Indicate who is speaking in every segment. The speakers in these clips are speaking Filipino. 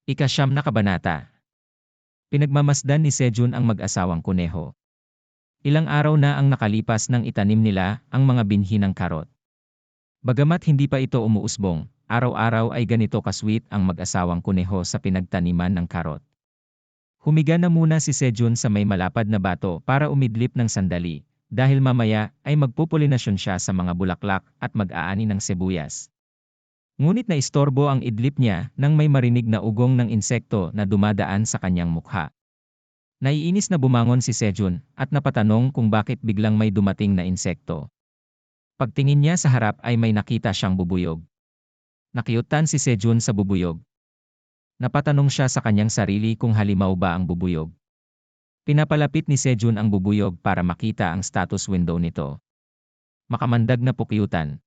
Speaker 1: Ika-9 na kabanata. Pinagmamasdan ni Sejun ang mag-asawang kuneho. Ilang araw na ang nakalipas nang itanim nila ang mga binhi ng karot. Bagamat hindi pa ito umuusbong, araw-araw ay ganito kasweet ang mag-asawang kuneho sa pinagtaniman ng karot. Humiga na muna si Sejun sa may malapad na bato para umidlip ng sandali, dahil mamaya ay magpupulinasyon siya sa mga bulaklak at mag-aani ng sibuyas. Ngunit naistorbo ang idlip niya nang may marinig na ugong ng insekto na dumadaan sa kanyang mukha. Naiinis na bumangon si Sejun at napatanong kung bakit biglang may dumating na insekto. Pagtingin niya sa harap ay may nakita siyang bubuyog. Nakiutan si Sejun sa bubuyog. Napatanong siya sa kanyang sarili kung halimaw ba ang bubuyog. Pinapalapit ni Sejun ang bubuyog para makita ang status window nito. Makamandag na pukyutan.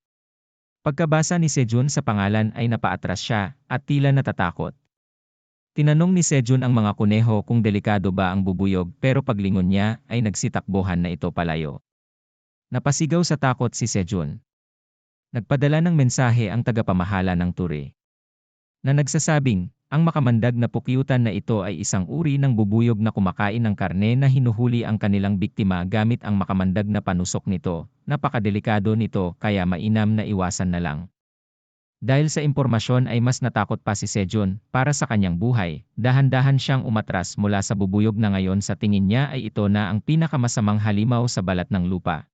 Speaker 1: Pagkabasa ni Sejun sa pangalan ay napaatras siya at tila natatakot. Tinanong ni Sejun ang mga kuneho kung delikado ba ang bubuyog pero paglingon niya ay nagsitakbuhan na ito palayo. Napasigaw sa takot si Sejun. Nagpadala ng mensahe ang tagapamahala ng turi na nagsasabing, ang makamandag na pukyutan na ito ay isang uri ng bubuyog na kumakain ng karne na hinuhuli ang kanilang biktima gamit ang makamandag na panusok nito. Napakadelikado nito kaya mainam na iwasan na lang. Dahil sa impormasyon ay mas natakot pa si Sejun para sa kanyang buhay, dahan-dahan siyang umatras mula sa bubuyog na ngayon sa tingin niya ay ito na ang pinakamasamang halimaw sa balat ng lupa.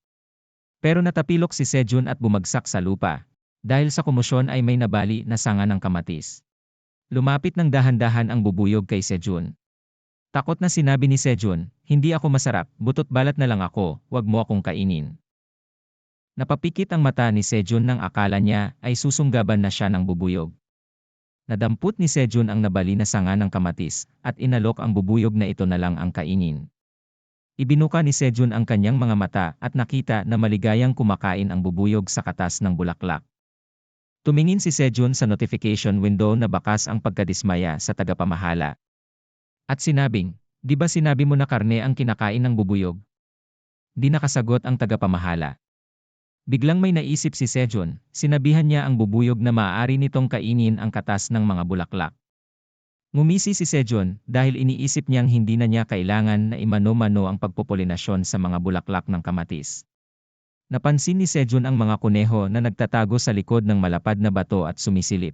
Speaker 1: Pero natapilok si Sejun at bumagsak sa lupa. Dahil sa komosyon ay may nabali na sanga ng kamatis. Lumapit ng dahan-dahan ang bubuyog kay Sejun. Takot na sinabi ni Sejun, hindi ako masarap, butot balat na lang ako, wag mo akong kainin. Napapikit ang mata ni Sejun nang akala niya ay susunggaban na siya ng bubuyog. Nadampot ni Sejun ang nabali na sanga ng kamatis at inalok ang bubuyog na ito na lang ang kainin. Ibinuka ni Sejun ang kanyang mga mata at nakita na maligayang kumakain ang bubuyog sa katas ng bulaklak. Tumingin si Sejun sa notification window na bakas ang pagkadismaya sa tagapamahala. At sinabing, di ba sinabi mo na karne ang kinakain ng bubuyog? Di nakasagot ang tagapamahala. Biglang may naisip si Sejun, sinabihan niya ang bubuyog na maaari nitong kainin ang katas ng mga bulaklak. Ngumisi si Sejun dahil iniisip niyang hindi na niya kailangan na imano-mano ang pagpopulinasyon sa mga bulaklak ng kamatis. Napansin ni Sejun ang mga kuneho na nagtatago sa likod ng malapad na bato at sumisilip.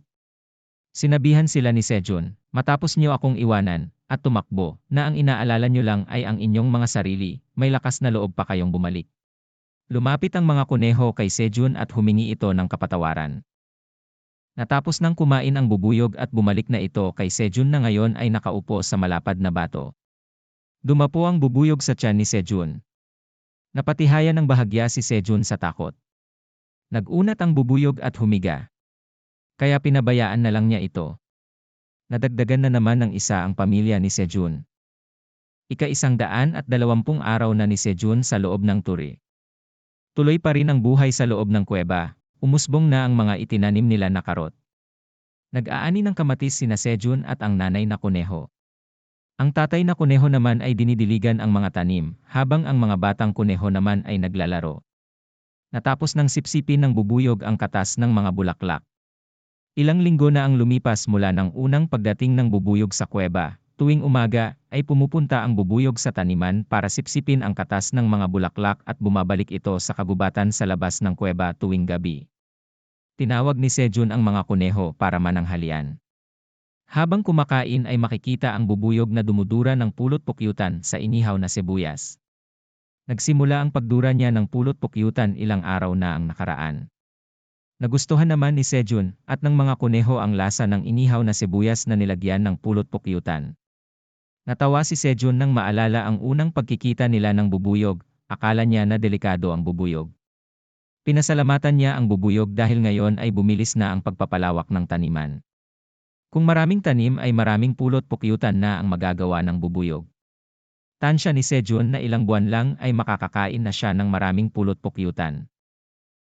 Speaker 1: Sinabihan sila ni Sejun, matapos niyo akong iwanan at tumakbo na ang inaalala niyo lang ay ang inyong mga sarili, may lakas na loob pa kayong bumalik. Lumapit ang mga kuneho kay Sejun at humingi ito ng kapatawaran. Natapos nang kumain ang bubuyog at bumalik na ito kay Sejun na ngayon ay nakaupo sa malapad na bato. Dumapo ang bubuyog sa tiyan ni Sejun. Napatihayan ng bahagya si Sejun sa takot. Nag-unat ang bubuyog at humiga. Kaya pinabayaan na lang niya ito. Nadagdagan na naman ng isa ang pamilya ni Sejun. Ika-120 araw na ni Sejun sa loob ng turi. Tuloy pa rin ang buhay sa loob ng kuweba, umusbong na ang mga itinanim nila na karot. Nag-aani ng kamatis sina Sejun at ang nanay na kuneho. Ang tatay na kuneho naman ay dinidiligan ang mga tanim, habang ang mga batang kuneho naman ay naglalaro. Natapos ng sipsipin ng bubuyog ang katas ng mga bulaklak. Ilang linggo na ang lumipas mula ng unang pagdating ng bubuyog sa kuweba. Tuwing umaga, ay pumupunta ang bubuyog sa taniman para sipsipin ang katas ng mga bulaklak at bumabalik ito sa kagubatan sa labas ng kuweba tuwing gabi. Tinawag ni Sejun ang mga kuneho para mananghalian. Habang kumakain ay makikita ang bubuyog na dumudura ng pulot-pukyutan sa inihaw na sibuyas. Nagsimula ang pagdura niya ng pulot-pukyutan ilang araw na ang nakaraan. Nagustuhan naman ni Sejun at ng mga kuneho ang lasa ng inihaw na sibuyas na nilagyan ng pulot-pukyutan. Natawa si Sejun nang maalala ang unang pagkikita nila ng bubuyog, akala niya na delikado ang bubuyog. Pinasalamatan niya ang bubuyog dahil ngayon ay bumilis na ang pagpapalawak ng taniman. Kung maraming tanim ay maraming pulot-pukyutan na ang magagawa ng bubuyog. Tansya ni Sejun na ilang buwan lang ay makakakain na siya ng maraming pulot-pukyutan.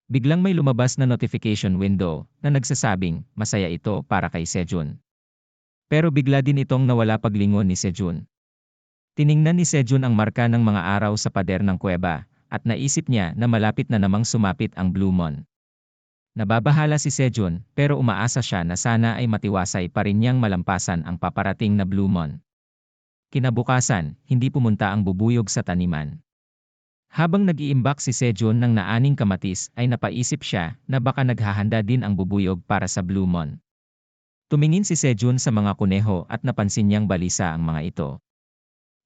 Speaker 1: Biglang may lumabas na notification window na nagsasabing masaya ito para kay Sejun. Pero bigla din itong nawala paglingon ni Sejun. Tiningnan ni Sejun ang marka ng mga araw sa pader ng kuweba at naisip niya na malapit na namang sumapit ang Blue Moon. Nababahala si Sejun pero umaasa siya na sana ay matiwasay pa rin niyang malampasan ang paparating na Blue Moon. Kinabukasan, hindi pumunta ang bubuyog sa taniman. Habang nag-iimbak si Sejun ng naaning kamatis ay napaisip siya na baka naghahanda din ang bubuyog para sa Blue Moon. Tumingin si Sejun sa mga kuneho at napansin niyang balisa ang mga ito.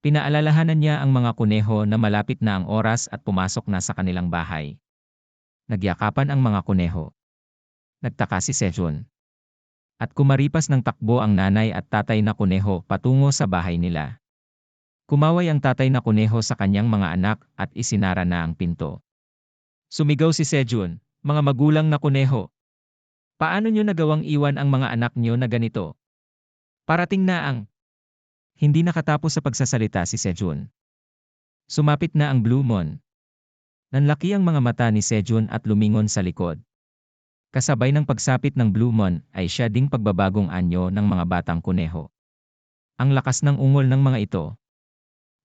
Speaker 1: Pinaalalahanan niya ang mga kuneho na malapit na ang oras at pumasok na sa kanilang bahay. Nagyakapan ang mga kuneho. Nagtaka si Sejun. At kumaripas ng takbo ang nanay at tatay na kuneho patungo sa bahay nila. Kumaway ang tatay na kuneho sa kanyang mga anak at isinara na ang pinto. Sumigaw si Sejun, "Mga magulang na kuneho! Paano nyo nagawang iwan ang mga anak nyo na ganito? Parating na ang..." Hindi nakatapos sa pagsasalita si Sejun. Sumapit na ang Blue Moon. Nanlaki ang mga mata ni Sejun at lumingon sa likod. Kasabay ng pagsapit ng Blue Moon ay siya ding pagbabagong anyo ng mga batang kuneho. Ang lakas ng ungol ng mga ito.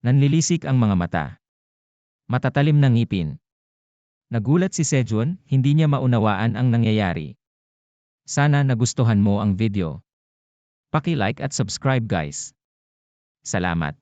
Speaker 1: Nanlilisik ang mga mata. Matatalim na ngipin. Nagulat si Sejun, hindi niya maunawaan ang nangyayari. Sana nagustuhan mo ang video. Paki-like at subscribe guys. Salamat.